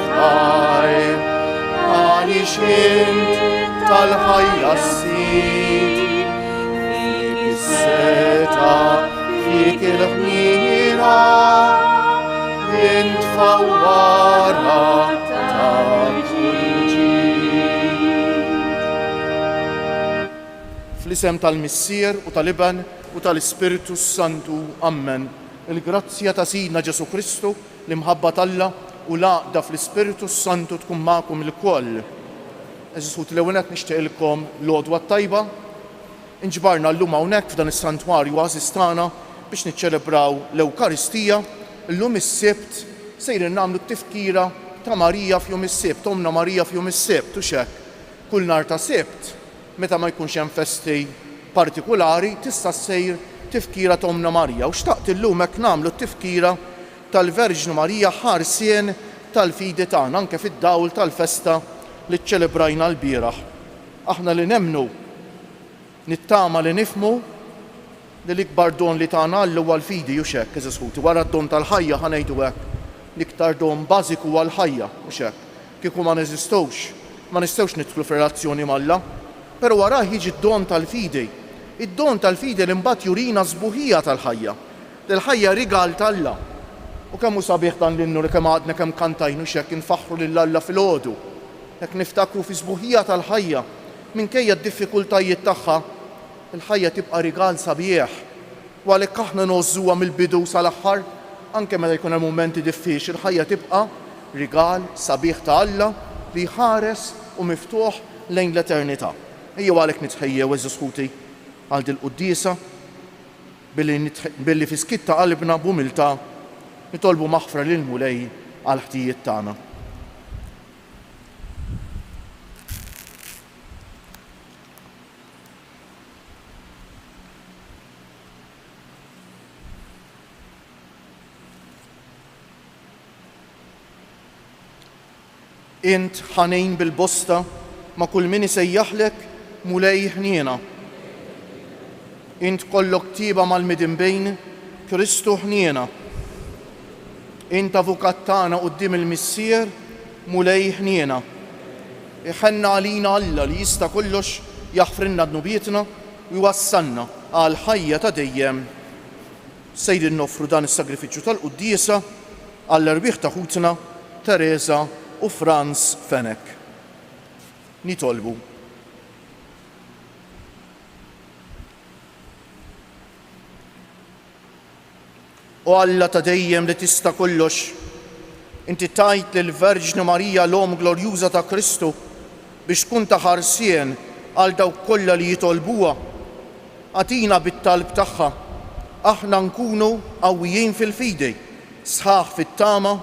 ħaj, għaliex int tal-ħajja s-sid, fik is-seta, fik il-ħmira, int fawwara fl-isem tal-Missier u tal-Iban u tal-Ispiritu Santu. Amen. Il-grazzja ta' Sidna Ġesu Kristu, l-imħabba tal-Alla u l-għaqda fl-Ispiritu Santu tkun magħkom il-koll. Eżisut l-ewwel nixtieqilkom l-għodwa tajba. Inġbarna llum hawnhekk f'dan is-santwarju għażiż tagħna biex niċċelebraw l-Ewkaristija. Illum is-Sibt sejrin nagħmlu t-tifkira ta' Marija f'jum is-Sibt, Omna Marija f'jum is-Sibt u x'hekk. Kull nhar ta' Sibt, meta ma jkunx hemm festi partikulari, tista' ssejr tifkira ta' Omna Marija. U xtaqt illum hekk nagħmlu t-tifkira tal-Verġnu Marija ħarsien tal-fidi tagħna anke fid-dawl tal-festa li ċċelebrajna l-bieraħ. Aħna li nemmnu nittama li nifmu li l-ikbar don li tagħna huwa l-fidi u x'hekk eżiskuti. Wara d-don tal-ħajja ħanejdu hekk l-iktar don bażiku huwa l-ħajja u x'hekk. Kieku ma neżistgħux, ma nistgħux nidħlu f'relazzjoni mal-Alla. Però warah jiġi d-don tal-fidi. Id-don tal-fidi li mbagħad jurina żbuħija tal-ħajja. L-ħajja rigal tal-Alla. U kemm hu sabiħ dan l-innu li kemm għadna kemm kantajnu x'hekk infaħħru lill-Alla fil-għodu. Hekk niftakru fi żbuħija tal-ħajja minkejja d-diffikultajiet tagħha, il-ħajja tibqa' rigal sabiħ. U għalhekk aħna nożżuha mill-bidu sal-aħħar, anke meta jkun hemm mumenti diffiċli, il-ħajja tibqa' rigal sabiħ ta' Alla li ħares u miftuħ lejn l-eternità. Ejjew għalhekk nitħejjew eżiskuti għal dil-qudiesa billi fi skitt ta' qalbna b'umiltà nitolbu maħfra lil Mulej għal ħtijiet tagħna. Int ħanejn bil-bosta ma' kull min isejjaħlek Mulej ħniena. Int kollok tiba mal-midinbejn Kristu ħniena. Int avukat tagħna quddiem il-Missier Mulej ħniena. Iħenna għalina Alla li jista' kollox jaħfrinna dnubietna u jwassalna għal ħajja ta' dejjem. Sejrin noffru dan is-sagrifiċċju tal-quddiesa għall-erbieħ ta' ħutna Teresa u Franz Fenek. Nitolbu. O Alla ta' dejjem li tista' kollox, inti tajt lill-Verġnu Marija l-Om glorjuża ta' Kristu biex tkun ta' ħarsien għal dawk kollha li jitolbuha. Għatina bit-talb tagħha aħna nkunu qawwijin fil-fidi, sħaħ fit-tama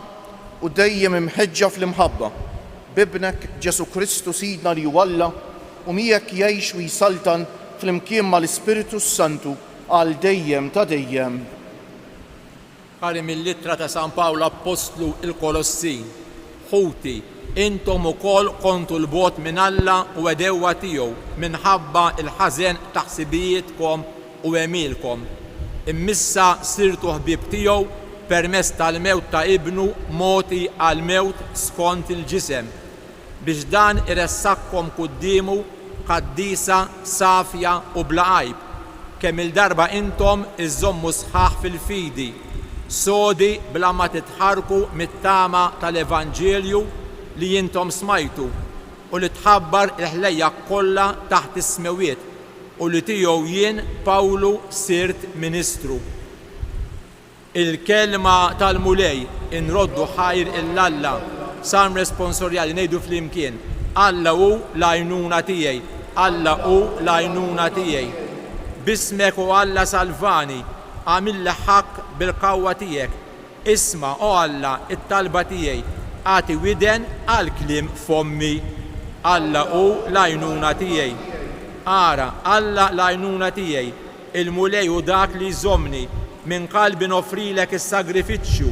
u dejjem imħeġġa fl-imħabba b'ibnek Ġesu Kristu Sidna li huwa Alla u miegħek jgħix u jsaltan fl-imkien mal-Ispiritu Santu għal dejjem ta' dejjem. Kari mill-littra ta' San Pawlu Apostlu il-Kolossin, ħuti, intom ukoll kontu l-bot minn Alla u għedewwa tiegħu minħabba il-ħażen ta' ħsibijietkom u emilkom. Immissa sirtu ħbieb tiegħu permezz tal-mewt ta' ibnu moti għal mewt skont il-ġisem biex dan iressakkom qudiemu qaddisa safja u bla għajb kemm il-darba intom iżommu sħaħ fil-fidi sodi bla ma titħarku mit-tama tal-Evanġelju li intom smajtu u li tħabbar il-ħlejja kollha taħt is-smewiet u li tiegħu jien Pawlu sirt Ministru. Il-kelma tal-Mulej inroddu ħajr il-Alla sam responsorjali ngħidu flimkien Alla hu l-għajnuna tiegħi, Alla hu l-għajnuna tiegħi. Bismek u Alla salvani, għamilli ħaq bil-qawwa tiegħek. Isma' o Alla it-talba tiegħi, għati widen għal-kliem fommi. Alla hu l-għajnuna tiegħi. Ara, Alla l-għajnuna tiegħi, il-Mulej u dak li jżommni min qalbi nofrilek is-sagrifiċċju,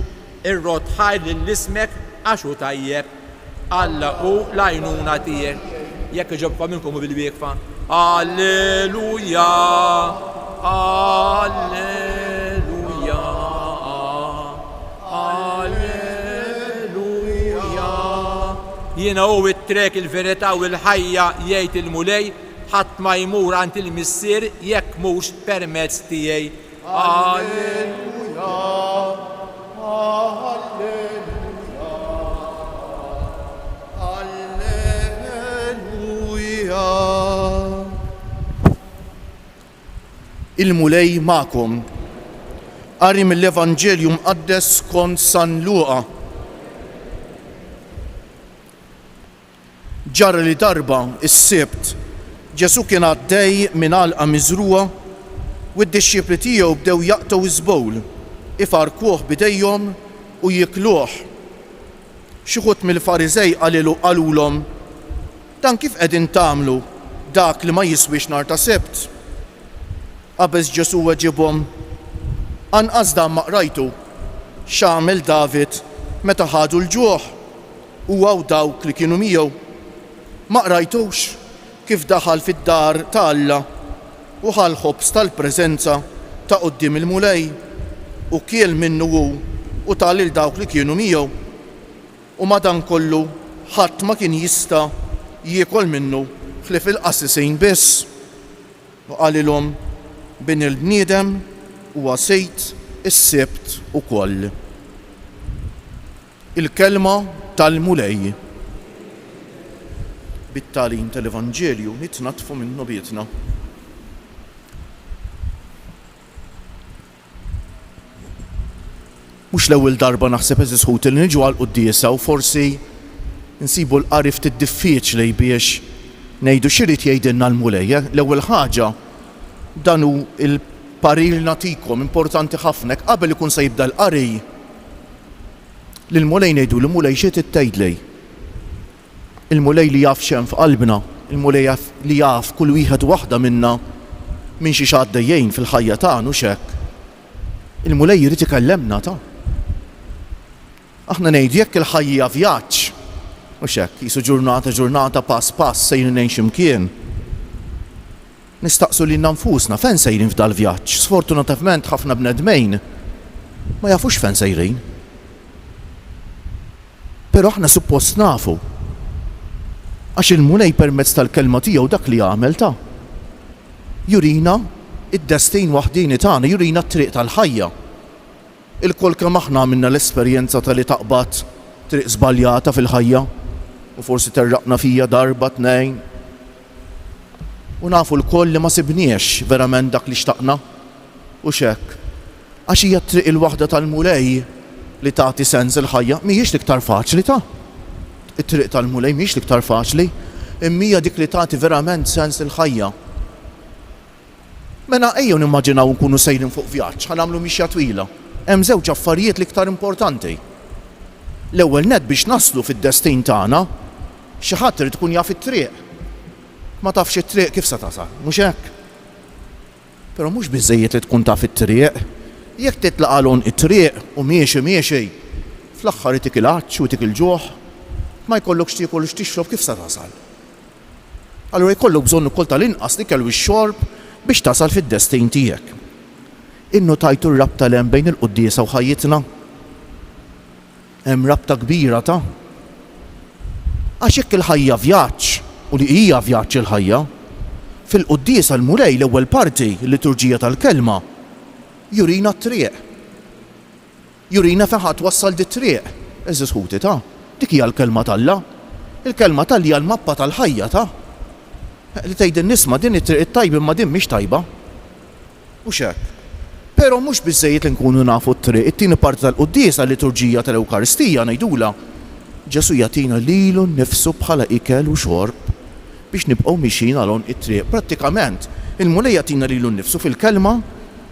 irrod ħajr lill-ismek għax hu tajjeb. Alla hu l-għajnuna tiegħek. Jekk iġobkom minnkom u bil-wieqfa. Alleluja, alleluja, alleluja. jiena hu it-trek il-verità u l-ħajja jgħid il-mulej ħadd ma jmur għand il-missier jekk mhux permezz tiegħi. Alleluja, alleluja, alleluja. Il-mulej ma'kom. Qari mill-Evanġelju mqaddes skont San Luqa. Ġara li darba is-sibt Ġesu kien għaddej minn għalqa miżruwa u d-dixxipli tiegħu bdew jaqtgħu iż-żbowl, ifarkuh bidejhom u jikluh. Xi ħudd mill-Fariżej qalulhom: dan kif qegħdin tagħmlu dak li ma jiswix nhar ta' Sibt? Qabeż Ġesu weġibhom: anqas dan ma qrajtu x'għamel David meta ħadu l-ġuħ huwa u dawk li kienu miegħu. Ma qrajtux kif daħal fid-dar ta' Alla u ħal ħobs tal-preżenza ta' quddiem il-mulej u kiel minnu hu u tal il dawk li kienu miegħu. U madankollu ħadd ma kien jista' jiekol minnu ħlief il-qassisejn biss. U qalilhom: bin il-bniedem huwa sejt is-sibt ukoll. Il-kelma tal-mulej. Bit-tagħlim tal-Evanġelju nitnatfu minnu bietna. Mhux l-ewwel darba naħseb eżis ħut li niġu għall-quddiesa u forsi nsibu l-qari ftit diffiċli biex ngħidu x'irid jgħidilna l-mulej. L-ewwel ħaġa dan hu il-parir nagħtikom importanti ħafna qabel ikun se jibda l-qari. Lill-mulej ngħidu l-mulej xi tgħidli. Il-mulej li jaf xemm f'qalbna, il-mulej li jaf kull wieħed waħda minna minn xi għaddejjin fil-ħajja tagħna u x'hekk. Il-mulej jrid ikellemna ta'. Aħna ngħidu jekk il-ħajja vjaġġ u x'hekk qisu ġurnata pass pass sejrin ngħin x'imkien. Nistaqsu lilna nfusna fejn sejrin f'dal vjaġġ. Sfortunatament ħafna bnedmejn ma jafux fejn sejrin. Però aħna suppost nafu. Għax il-mulej permezz tal-kelma tiegħu dak li jagħmel ta' jurina id-destin waħdini tagħna, jurina t-triq tal-ħajja. Il-kol kemm aħna għamilna l-esperjenza ta' li taqbad triq żbaljata fil-ħajja u forsi terraqna fija darba tnejn. U nafu l-koll li ma sibniex verament dak li xtaqna u x'hekk. Għax hija t-triq il-waħda tal-mulej li tagħti sens il-ħajja mhijiex l-iktar faċli ta'. It-triq tal-mulej mhijiex l-iktar faċli, imma dik li tagħti verament sens il-ħajja. Mela ejjew nimmaġinaw nkunu sejrin fuq vjaġġ, ħanagħmlu mixja twila. Hemm żewġ affarijiet l-iktar importanti. L-ewwel nett biex naslu fid-destin tagħna, xi ħadd irid tkun jaf it-triq. Ma tafx it-triq kif se tasal, mhux hekk? Però mhux biżżejjed li tkun taf it-triq. Jekk titlaqalhom it-triq u miexi, fl-aħħar itik il-għaġġ u itik il-ġuħ, ma jkollokx tiekol x'tixrob kif se tasal. Allura jkollok bżonn ukoll tal-inqas ikel u x-xorb biex tasal fid-destin tiegħek. Innotajtu r-rabta li hemm bejn il-quddiesa u ħajjitna. Hemm rabta kbira ta'. Għax jekk il-ħajja vjaġġ u li hija vjaġġ il-ħajja, fil-quddiesa l-mulej l-ewwel parti l-liturġija tal-kelma jurina t-triq. Jurina fejn ħadd wassal dit-triq. Eżis ħuti ta'. Dik hija l-kelma tal-Alla. Il-kelma tal-Alla hija l-mappa tal-ħajja ta'. Li tgħid nisma' din it-triq it-tajba imma din mhix tajba. U x'hekk. Però mhux biżżejjed li nkunu nafu t-triq. It-tieni parti tal-quddiesa l-liturġija tal-Ewkaristija ngħidula Ġesu jagħtina lilu nnifsu bħala ikel u xorb biex nibqgħu mixjin għalhom it-triq. Prattikament il-mulej jagħtina lilu nnifsu fil-kelma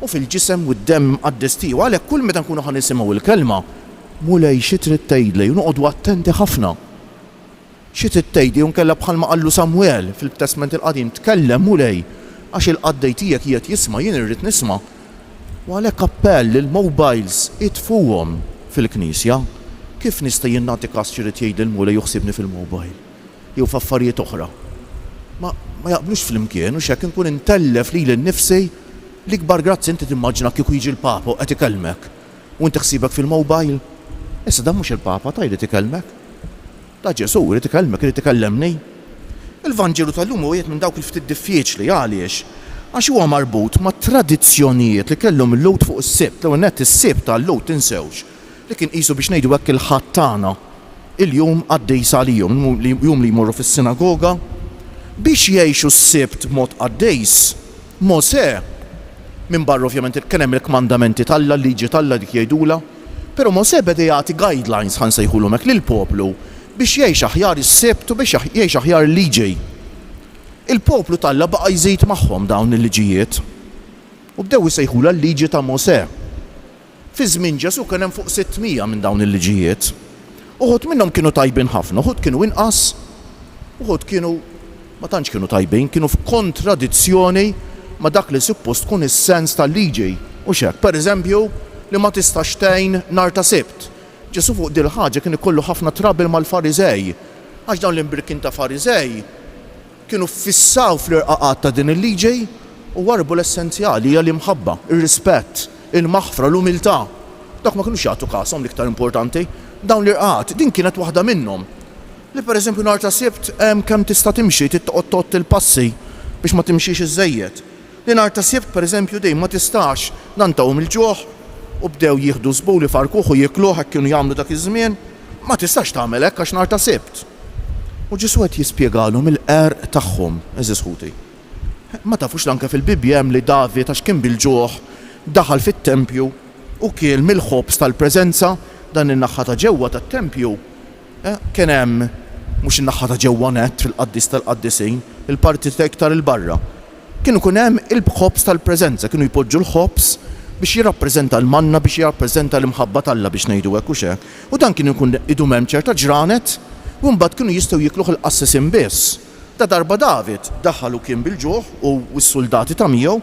u fil-ġisem u d-demm mqaddes tiegħu. Għalhekk kull meta nkunu ħanisimgħu il-kelma, mulej xi trid tgħidli u noqogħdu attenti ħafna. Xi trid tgħidli u nkella bħalma qallu Samwel fil-Testament il-Qadim tkellem mulej għax il-qaddej tiegħek qiegħed jisma' jien irrid nisma'. U għalhekk appell il-mobiles itfuhom fil-Knisja. Kif nista' jien nagħti każ x'irid jgħid il-mulej joħsibni fil-mobile jew f'affarijiet oħra. Ma jaqblux flimkien u x'hekk inkun intellef lili nnifsi l-ikbar grazzi inti timmaġina kieku jiġi l-Papa qed ikelmek u inti ħsibek fil-mobile. Issa dan mhux il-Papa ta' jrid ikelmek. Ta' Ġesu irid ikellmek, irid ikellemni. Il-Vanġelu tal-lum huwa wieħed minn dawk il-ftit diffiċli għaliex għax huwa marbut ma' tradizzjonijiet li kellhom il-lowt fuq is-sibt, l net is-sibt tal-lowt tinsewx li kien qisu biex ngħidu hekk il-ħadd tagħna il-jum għaddejs għalihom, jum li jmorru fis-sinagoga biex jgħixu s-sibt b'mod għaddejs. Mosè minn barra ovvjament kien hemm il-kmandamenti tal-Alla, liġi tal-Alla dik jgħidula, però Mosè beda jagħti guidelines ħan sejħulhom hekk lill-poplu biex jgħix aħjar is-sibt u biex jgħix aħjar il-liġi. Il-poplu tal-Alla baqa' jżid magħhom dawn il-liġijiet u bdew isejħula l-liġi ta' Mosè. Fi żmien Ġesu kien hemm fuq 600 minn dawn il-liġijiet. Uħud minnhom kienu tajbin ħafna, uħud kienu inqas, uħud kienu ma tantx kienu tajbin, kienu f'kontradizzjoni ma dak li suppost tkun is-sens tal-liġi. U x'hekk, pereżempju, li ma tistax tgħin nhar ta' Sibt. Ġesu fuq dil ħaġa kien ikollu ħafna trabil mal-Fariżej, għax dawn l-imbirkin ta' Fariżej kienu fissaw fl-irqaqat ta' din il-liġi u warbu l-essenzjali hija l-imħabba, ir-rispett, il-maħfra, l-umiltà. Dak ma kinux jagħtu kasom l-iktar importanti. Dawn l-irqaqat, din kienet waħda minnhom. Li pereżempju nhar ta' Sibt kemm tista' timxi tittoqgħod il-passi biex ma timxix iż-żejjed. Li nhar ta' Sibt pereżempju dejjem ma tistax nantawhom il-ġuħ u bdew jieħdu żbuli farkuh u jiekluh hekk kienu jagħmlu dak iż-żmien, ma tistax tagħmel hekk għax nhar ta' Sibt. U Ġesu qed jispjegalhom il-qerq tagħhom, eżis ħuti. Ma tafux anke fil-Bibja hemm li David għax kien bil-ġuħ daħal fit-tempju u kiel mill-ħobs tal-preżenza dan in-naħħa ta' ġewwa tat-tempju. Kien hemm mhux in-naħħa ta' ġewwa nett fil-qaddis tal-qaddisin, il-parti iktar il-barra. Kienu kun hemm il-ħobs tal-preżenza, kienu jpoġġu l-ħobs biex jirrappreżenta l-manna, biex jirrappreżenta l-imħabba tal-Alla biex ngħidu hekk u x'hekk. U dan kienu jkun idhom hemm ċerta ġranet u mbagħad kienu jistgħu jikluh il-qassisin biss. Ta' darba David daħħal u kien bil-ġuħ u s-soldati ta' miegħu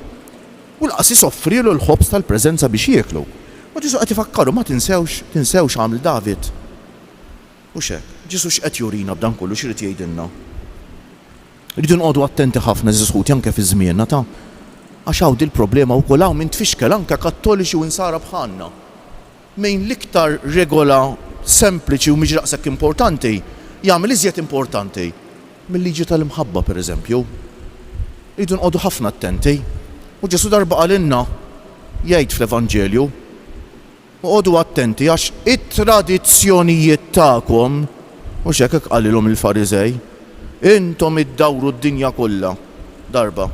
u l-qassis offrilu l-ħobs tal-preżenza biex jieklu. U Ġesu qed ifakkaru ma tinsewx għamil David. U x'hekk, Ġesu x'qed jurina b'dan kollu x'irid jgħidilna. Rridu nqogħdu attenti ħafna żisħuti anke fi żmienna ta' għax hawn din il-problema wkoll hawn min tfixkel anke Kattoliċi u nsara bħalna. Min l-iktar regola sempliċi u mhix daqshekk importanti jagħmel iżjed importanti mill-liġi tal-imħabba pereżempju. Rridu nqogħdu ħafna attenti. U Ġesu darba qalilna jgħid fl-Evanġelju uqogħdu attenti għax it-tradizzjonijiet tagħkom mhux hekk qalilhom il-Fariżej. Intom iddawru d-dinja kollha darba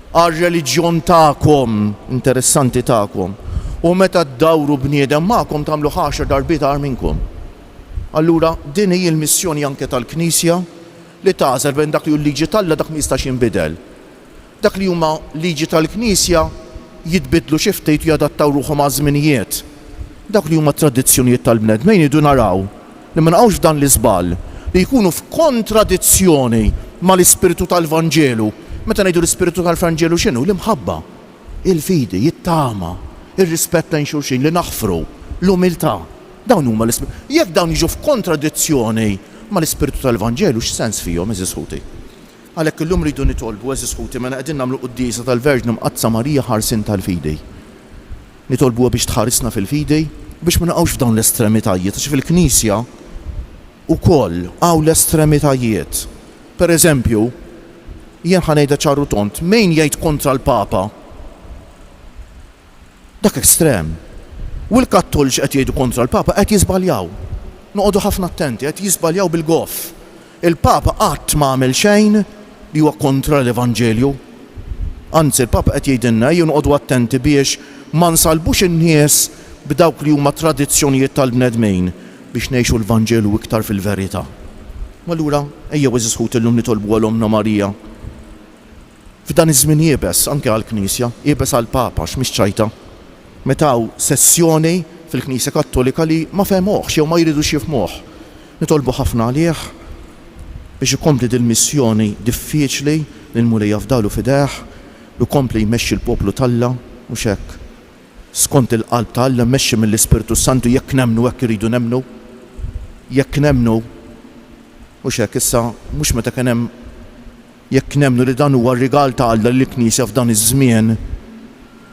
għar-reliġjon tagħkom, interessanti tagħkom. U meta ddawru bniedem magħkom tagħmlu 10 darbiet għar minnkom. Allura din hi l-missjoni anke tal-Knisja li tażel bejn dak li hu l-liġi tal-Alla dak ma jistax jinbidel. Dak li huma liġi tal-Knisja jitbidlu xi ftit u jadattaw ruħhom għaż-żminijiet. Dak li huma tradizzjonijiet tal-bnedmin jridu naraw li ma nqgħux f'dan l-iżball li jkunu f'kontradizzjoni mal-ispiritu tal-Vanġelu. Meta ngħidu l-ispiritu tal-Vanġelu x'inhu? L-imħabba, il-fidi, it-tama, ir-rispett lejn xulxin li naħfru, l-umiltà. Dawn huma l-ispiritu. Jekk dawn jiġu f'kontradizzjoni mal-ispiritu tal-Vanġelu x'sens fihom eżis ħuti? Għalhekk illum rridu nitolbu eżis ħuti meta qegħdin nagħmlu qudiesa tal-Verġna Mqazza Marija ħarsin tal-fidi. Nitolbuha biex tħarisna fil-fidi biex ma naqgħux f'dawn l-estremitajiet għax fil-Knisja ukoll hawn l-estremitajiet. Pereżempju, jien ħanejda ċarru tont, min jgħid kontra l-Papa? Dak ekstrem. U l-Kattoliċi qed jgħidu kontra l-Papa qed jiżbaljaw. Noqogħdu ħafna attenti, qed jiżbaljaw bil-goff. Il-Papa qatt ma għamel xejn li huwa kontra l-Evanġelju. Anzi, il-Papa qed jgħidilna ejjew noqogħdu attenti biex ma nsalbux in-nies b'dawk li huma tradizzjonijiet tal-bnedmin biex ngħixu l-Vanġelu iktar fil-verità. Allura ejjew eżis ħut illum nitolbu għal-Omna Marija. F'dan iż-żmien jiebes anke għall-Knisja, jiebes għall-Papa x'mhix ċajta. Meta hawn sessjoni fil-Knisja Kattolika li ma fehmuhx jew ma jridux jifhmuh. Nitolbu ħafna għalih biex ikompli din missjoni diffiċli li nmulej jafdalu fideh u kompli jmexxi l-poplu tal-Alla u hekk. Skont il-qalb tal-Alla mmexxi mill-Ispiritu Santu jekk nemmnu hekk iridu nemmnu. Jekk nemmnu u hekk issa mhux meta kien hemm jekk nemmnu li dan huwa r-rigal ta' Alla lill-Knisja f'dan iż-żmien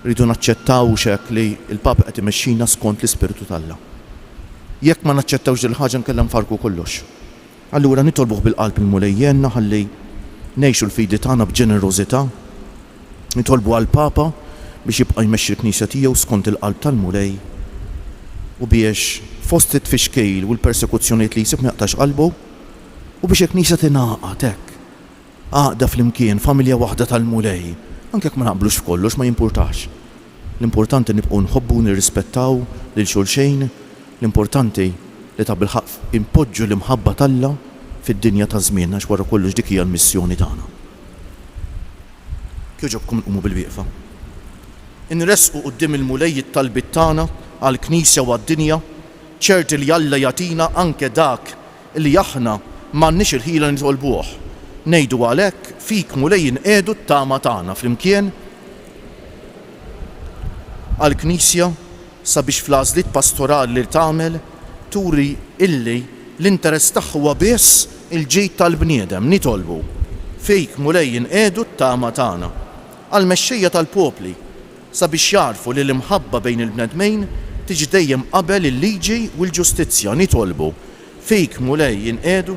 rridu naċċettaw hekk li l-Papa qed imexxina skont l-Ispiritu tal-Alla. Jekk ma naċċettawx il ħaġa nkellem farku kollox. Allura nitolbuh bil-qalb il-mulejjenna ħalli ngħixu l-fidi tagħna b'ġenerożità, nitolbu għall-Papa biex jibqa' jmexxi l-Knisja tiegħu skont il-qalb tal-mulej u biex fost it-tfixkejl u l-persekuzzjonijiet li jsib ma jaqtax qalbu u biex il-Knisja tingħaqad hekk għaqda flimkien familja waħda tal-mulej, anke jekk ma naqblux f'kollox ma jimpurtax. L-importanti nibqgħu nħobbu nirrispettaw lil xulxejn, l-importanti li ta' bil-ħaq impoġġu l-imħabba talla fid-dinja ta' żmien għax wara kollox dik hija l-missjoni tagħna. Kif ġobkom nqumu bil-wieqfa. Inresqu quddiem il-mulej it-talbit tagħna għall-Knisja u għad-dinja, ċerti li Alla jagħtina anke dak li aħna m'għandniex il-ħila nitolbuh. Ngħidu għalhekk fik mulej inqiegħdu t-tama tagħna flimkien għall-Knisja sabiex fl-għażliet pastorali li tagħmel turi illi l-interess tagħha huwa biss il-ġid tal-bniedem nitolbu fejk mulej inqiegħdu t-tama tagħna għall-mexxejja tal-popli sabiex jarfu li l-imħabba bejn il-bnedmejn tiġi dejjem qabel il-liġi u l-ġustizzja nitolbu fejk mulej inqiegħdu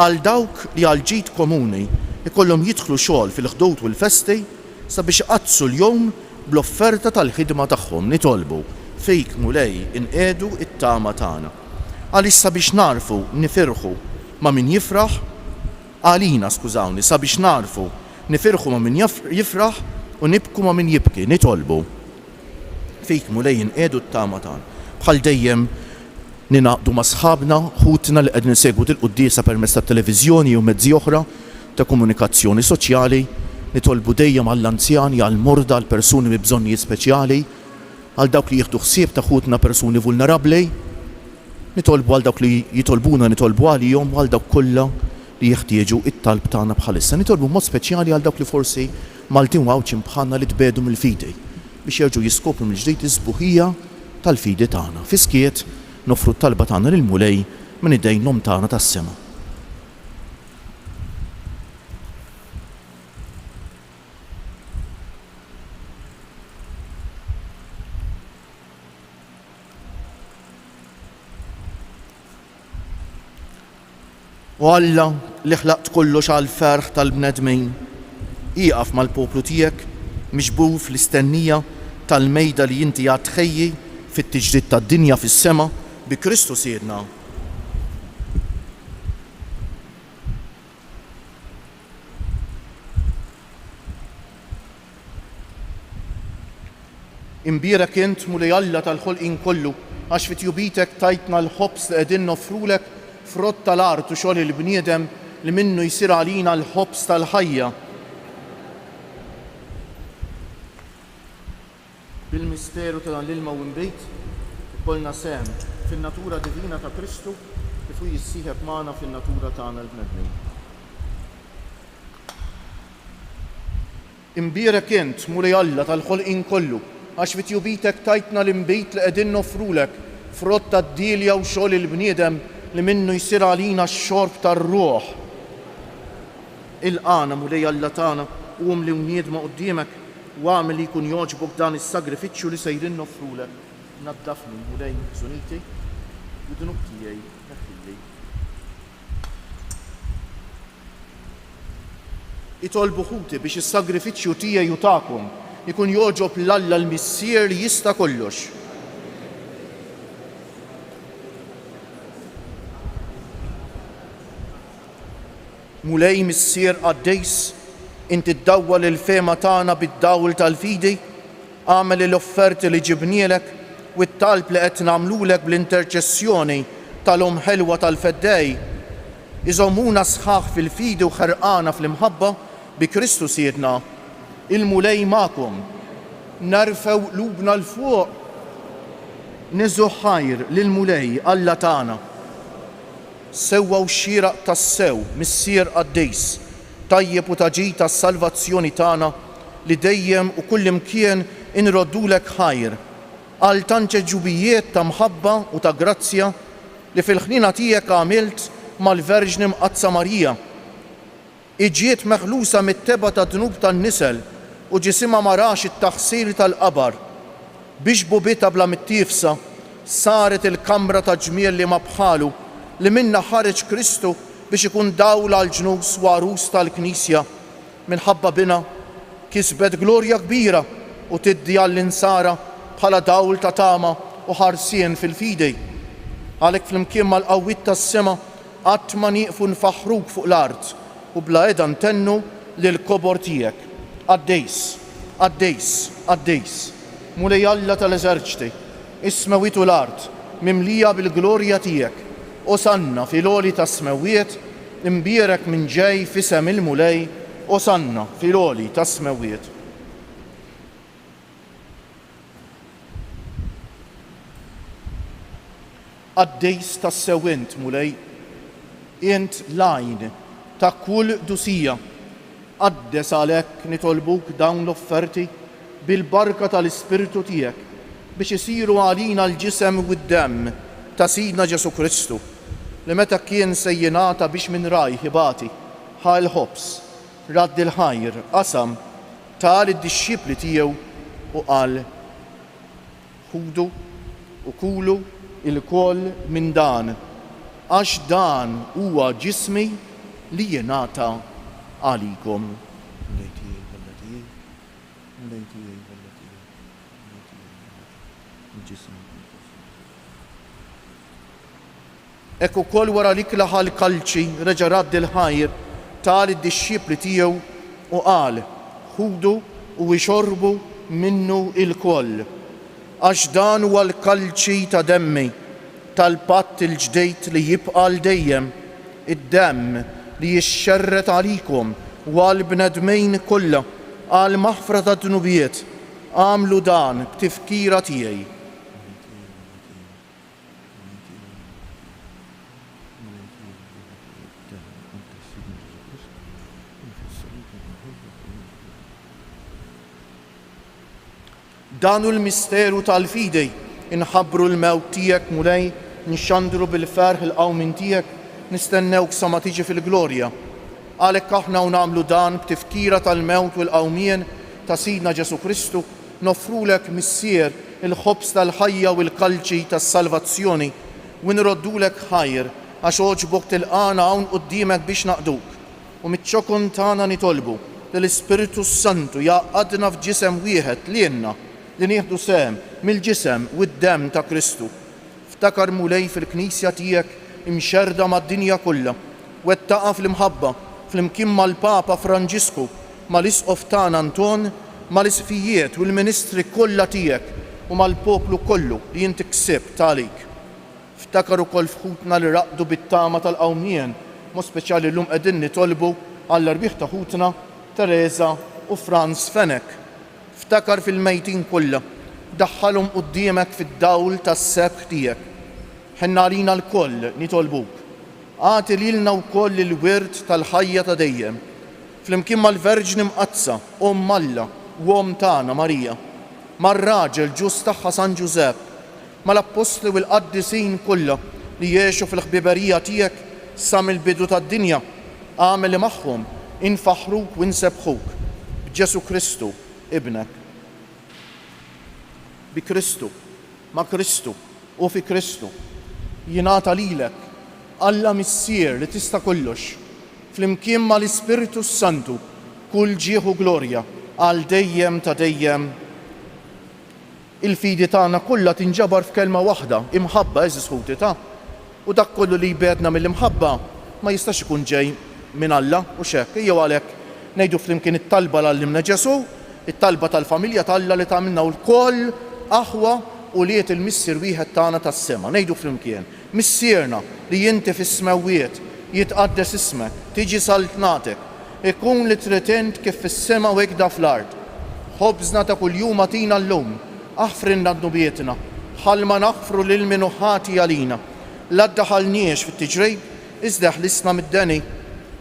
għal dawk li għal ġid komuni ikollhom jidħlu xogħol fil-ħdowt u l-festi sabiex iqazzu l-jowm bl-offerta tal-ħidma tagħhom nitolbu fejk mulej inqiegħdu it-tama tagħna. Għaliex sabiex narfu nifirħu ma' min jifraħ, għalina skużawni, sabiex narfu nifirħu ma' min jifraħ u nibku ma' min jibki nitolbu fejk mulej inqiegħdu t-tama tagħna. Bħal dejjem ninaqdu ma' sħabna ħutna li qed insegwu il-quddiesa permezz tat-televiżjoni u mezzi oħra ta' komunikazzjoni soċjali, nitolbu dejjem għall-anzjani, għall-morda, għall-persuni bi bżonnijiet speċjali, għal dawk li jieħdu ħsieb ta' ħutna persuni vulnerabbli, nitolbu għal dawk li jitolbuna nitolbu għalihom għal dawk kollha li jeħtieġu it-talb tagħna bħalissa. Nitolbu mod speċjali għal dawk li forsi Maltin wawċin bħalna li tbedu mill-fidi biex jerġgħu jiskopru mill-ġdid is-sbuħija tal-fidi tagħna. Fiskiet nofru t-talba tagħna lill-mulej minn id-dejn tagħna tas-sema. U Alla li ħlaqt kollox għall-ferħ tal-bnedmin, ieqaf mal-poplu tiegħek mixbub fl-istennija tal-mejda li inti għad tħejji fit-tiġdid tad-dinja fis-sema bi Kristu Siedna. Imbierek int mulej Alla tal-ħolqien kollu għax fit-jubitek tajtna l-ħobs li qegħdin nofrulek frott tal-art u xogħol il-bniedem li minnu jsir għalina l-ħobs tal-ħajja. Bil-misteru ta' dan l-ilma u mbejt ikollna sehem fin-natura divina ta' Kristu kif hu jissieħeb magħna fin-natura tagħna l-bnedmin. Imbierek int mulej Alla tal-ħolqien kollu għax fit-jubitek tajtna l-imbejt li qegħdin nofrulek frott tad-dilja u xogħol il-bniedem li minnu jsir għalina x-xorb tar-ruħ. Il-qana mulej Alla tagħna qum li wniedma quddiemek u għamel li jkun jogħġbok dan is-sagrifiċċju li sejrin nofrulek. Naddafni mulej żuniti u dunub tiegħi eħilli. Itolbu ħuti biex is-sagrifiċċju tiegħi u tagħkom ikun jogħġob l-Alla l-Missier li jista' kollox. Mulej Missier Qaddejs, inti ddawwal il-fema tagħna bid-dawl tal-fidi, għamel l-offerti li ġibnielek u t-talb li qed nagħmlulek bl-interċessjoni tal-Om ħelwa tal-Feddej. Iżommuna sħaħ fil-fidi u ħerqana fl-imħabba bi Kristu Siedna. Il-mulej magħkom, narfew qlubna l-fuq, niżu ħajr lill-mulej Alla tagħna. Sewwaw xieraq tas-sew Missier Qaddejs, tajjeb u taġid tas-salvazzjoni tagħna li dejjem u kull imkien inroddulek ħajr għal tant ġubijiet ta' mħabba u ta' grazzja li fil-ħnina tiegħek għamilt mal-Verġni Mqazza Marija. Iġiet meħlusa mit-teba ta' dnub tan-nisel u ġisimha ma rax it-taħsir tal-qabar biex bubita bla mittifsa saret il-kamra ta' ġmiel li ma bħalu li minna ħareġ Kristu biex ikun dawl għal ġnus u għarus tal-Knisja. Minħabba bina kisbet glorja kbira u tiddi għall-insara bħala dawl ta' tama u ħarsien fil-fidej. Għalhekk flimkien mal-qawwiet tas-sema qatt ma nieqfu nfaħruk fuq l-art u bla qiegħda ntennu lill-kobor tiegħek. Għaddejs, għaddejs, għaddejs, mulej Alla tal-eżerċti, is-smewiet u l-art mimlija bil-glorja tiegħek. Osanna fil-għoli tas-smewiet, imbierek minn ġej fisem il-mulej, osanna fil-għoli tas-smewiet. Għaddejs tas-sewint mulej, int lajn ta' kull dusija. Għaddes għalhekk nitolbuk dawn l-offerti bil-barka tal-Ispirtu tiegħek biex isiru għalina l-ġisem u d-demm ta' Sidna Ġesu Kristu, li meta kien se jingħata biex minn raj ħibati ħa l-ħobs, radd il-ħajr, qasam tal id-dixxipli tiegħu u qal: ħudu u kulu il-koll minn dan, għax dan huwa ġismi li jingħata għalikom. Ekku kol wara li klaħa l-kalċi reġa' radd il-ħajr tal id-dixxipli tiegħu u qal: ħudu u ixorbu minnu il-koll, għax dan huwa l-kalċi ta' demmi tal-patt il-ġdejt li jibqa' l-dejjem, id-demm li jixxerret għalikom u għall-bnedmejn kollha għal maħfra ta' dnubiet. Għamlu dan b'tifkira tiegħi. Danu l-misteru tal-fidej, inħabbru l-mewt tiegħek mulej, nixxandru bil-ferħ il-qawmin tiegħek, nistennewk sa ma tiġi fil-glorja. Għalhekk aħna u nagħmlu dan b'tifkira tal-mewt u l-qawmien ta' Sidna Ġesu Kristu, nofrulek missier il-ħobs tal-ħajja u l-kalċi tas-salvazzjoni u nroddulek ħajr għax oġbok tilqana hawn quddiemek biex naqduk. U mit-ċokun tagħna nitolbu li l-Ispiritu Santu jaqgħadna f'ġisem wieħed lienna li nieħdu sehem mill-ġisem u d-demm ta' Kristu. Ftakar mulej fil-Knisja tiegħek imxerda mad-dinja kollha, wettaqa fl-imħabba flimkien mal-Papa Franġisku, mal-Isqof tagħna Anton, mal-isfijiet u l-ministri kollha tiegħek u mal-poplu kollu li inti ksibt għalik. Ftakar ukoll fħutna li raqdu bit-tama tal-qawmien, mo speċjali llum qegħdin nitolbu għall-rbieħ ta' ħutna Teresa u Franz Fenek. Ftakar fil-mejtin kollha, daħħalhom quddiemek fid-dawl tas-sebħ tiegħek. Ħenna għalina l-koll nitolbuk. Għati lilna wkoll il-wirt tal-ħajja ta' dejjem. Flimkien mal-Verġni Mqazza, Alla u tagħna Marija, mar-raġel ġus tagħha San Ġusepp, mal-Apostli u l-Qaddisin kollha li jgħixu fil-ħbiberija tiegħek sa mill-bidu tad-dinja, għamel magħhom infaħruk u nsebħuk b'Ġesu Kristu ibnek. Bi Kristu, ma' Kristu u fi Kristu jingħata lilek Alla missier li tista' kollox, flimkien mal-Ispiritu Santu kull ġieħu glorja għal dejjem ta' dejjem. Il-fidi tagħna kollha tinġabar f'kelma waħda, imħabba eżis ħuti ta'. U dak kollu li jbedna mill-imħabba ma jistax ikun ġej minn Alla u xekk. Jew għalhekk ngħidu flimkien it-talba l-għallimna Ġesu, it-talba tal-familja tal-Alla li tagħmilna l-koll aħwa u liet il-missier wieħed tagħna tas-sema. Ngħidu flimkien, missierna li inti fis-smawiet jitqaddes ismek, tiġi saltnatek, ikun li tritent kif fis-sema u hekk da fl-ard. Ħobżna ta' kuljum atina llum, aħfrinna d-nubietna, ħalma naħfru lil min ħati għalina. La ddaħalniex fit-tiġrejb, iżda ħlisna mid-deni,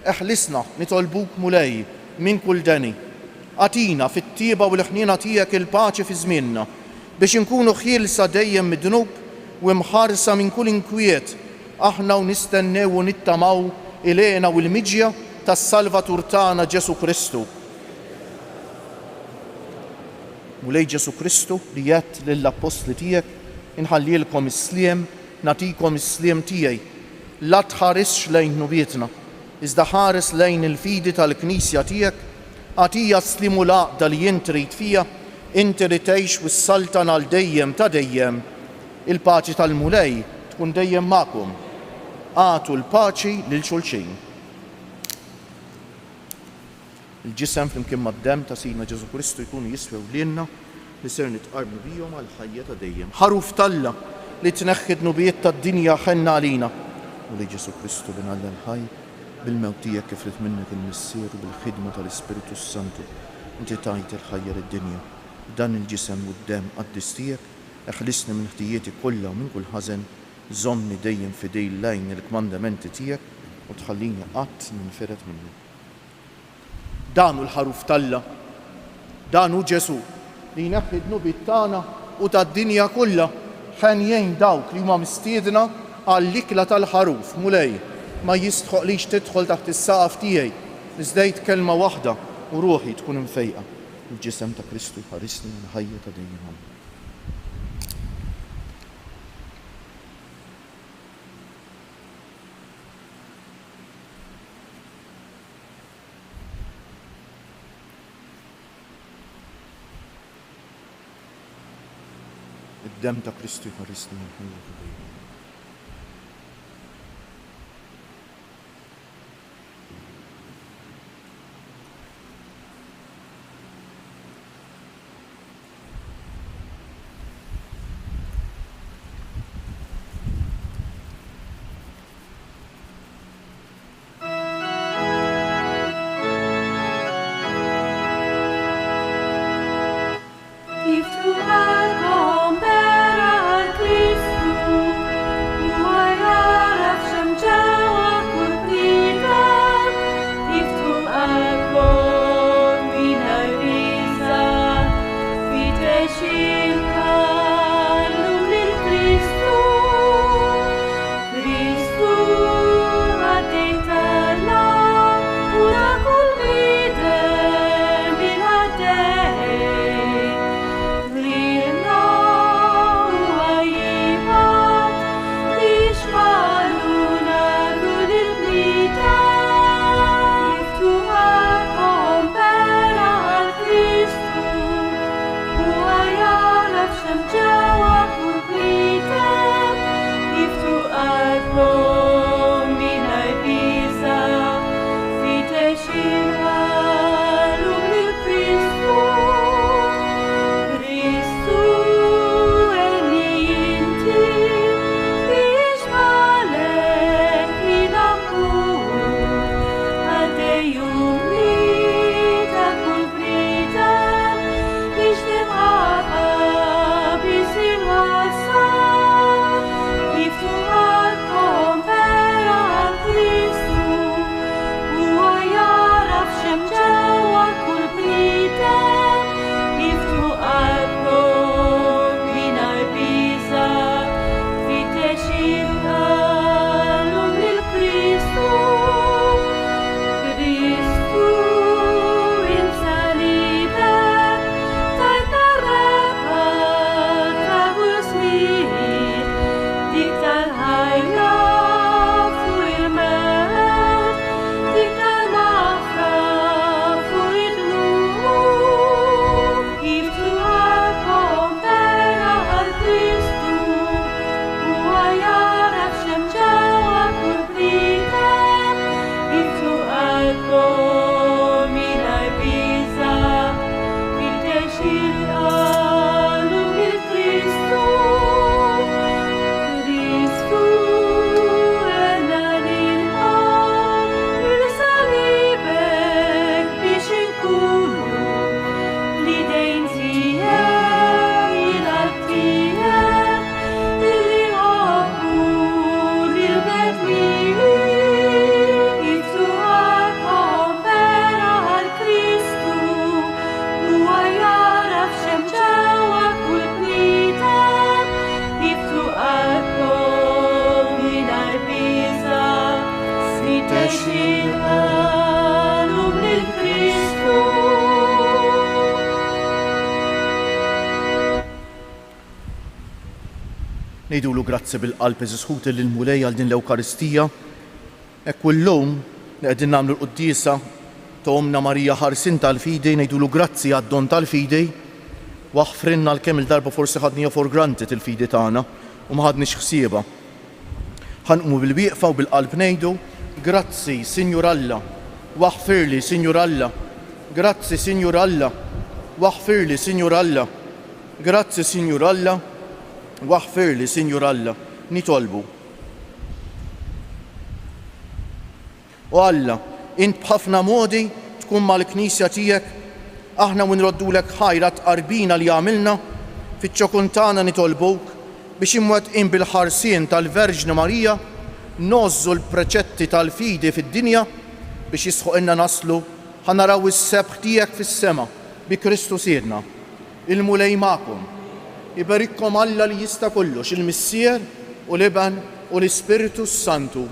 eħlisna nitolbuk mulej minn kull deni. Atina fit-tieba u l-ħniena tiegħek il-paċi fi żmienna, biex inkunu ħielsa dejjem mid-dnub u mħarsa minn kull inkwiet, aħna u nistennew u nittamaw ilena u l-miġja tas-Salvatur tagħna Ġesu Kristu. Mulej Ġesu Kristu li jgħid lill-apostli tiegħek inħallilkom is-sliem, nagħtikom is-sliem tiegħi. la tħarisx lejn nubietna, iżda ħares lejn il-fidi tal-Knisja tiegħek, għatija slimu laqda li jint trid fija, inti li tgħix wis-saltan għal dejjem ta' dejjem. Il-paċi tal-Mulej tkun dejjem magħkom. Għatu l-paċi lil xulxin. Il-ġisem flimkien mad-dem ta' Sidna Ġesu Kristu jkunu jiswew lilna li ser nitqarbu bihom għal ħajja ta' dejjem. Ħaruf Talla li tneħħid nubiet tad-dinja ħenna għalina. U li Ġesu Kristu binalla l-ħaj bil-mewt tiegħek kifret minnek il-missier u bil-ħidma tal-Ispiritu Santu. Inti tajt il-ħajja lid-dinja. Dan il-ġisem u d-dem qaddis tiegħek eħlisni minn ħtijieti kollha u minn kull ħażen, żommni dejjem fidej lejn il-kmandamenti tiegħek u tħallini qatt ninfiret minnu. Dan hu l-ħaruf Talla, dan hu Ġesu li jneħħi d-nubiet tagħna u tad-dinja kollha ħen jgħin dawk li huma mistiedna għall-ikla tal-ħaruf. Mulej, ma jistħoqlix tidħol taħt is-saqaf tiegħi, iżdejt kelma waħda u ruħi tkun imfejqa. Il-ġisem ta' Kristu ħarisni għal ħajja ta' dejjem. Id-dem ta' Kristu ħarisni għal ħajja ta' dejjem. ngħidulu grazzi bil-qalb eżisħut lill-mulej għal din l-Ewkaristija. Ekku llum li qegħdin nagħmlu l-quddiesa ta' Omna Marija ħarsin tal-fidej, ngħidulu grazzi għad-don tal-fidej waħfrinna l-kemm il-darba forsi ħadnija for granted il-fidi tagħna u ma ħadniex ħsiebha. Ħanqmu bil-wieqfa u bil-qalb ngħidu grazzi Sinjur Alla, waħfirli Sinjur Alla, grazzi Sinjur Alla, waħfirli Sinjur Alla, grazzi Sinjur Alla, waħfirli Sinjur Alla. Nitolbu. U Alla, int b'ħafna modi tkun mal-Knisja tiegħek, aħna nroddulek ħajra tqarbina li għamilna, fiċ-ċokun tagħna nitolbuk biex imwettqin bil-ħarsien tal-Verġni Marija nożżu l-preċetti tal-fidi fid-dinja biex jisħuqilna naslu ħanaraw is-sebħ tiegħek fis-sema bi Kristu Siedna. Il-mulej magħkom. Ibarikkom Alla li jista' kollox, il-Missier u l-Iben u l-Ispiritu Santu.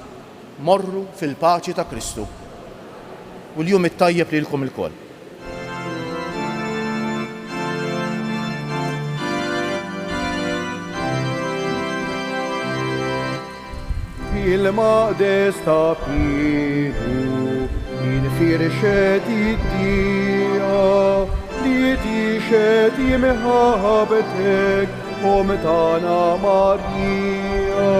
Morru fil-paċi ta' Kristu. U l-jum it-tajjeb lilkom il-koll. Il-maqdes ta' Pidu, il-firxet id-dija, li tixet jimħabetek, Omtana Marija.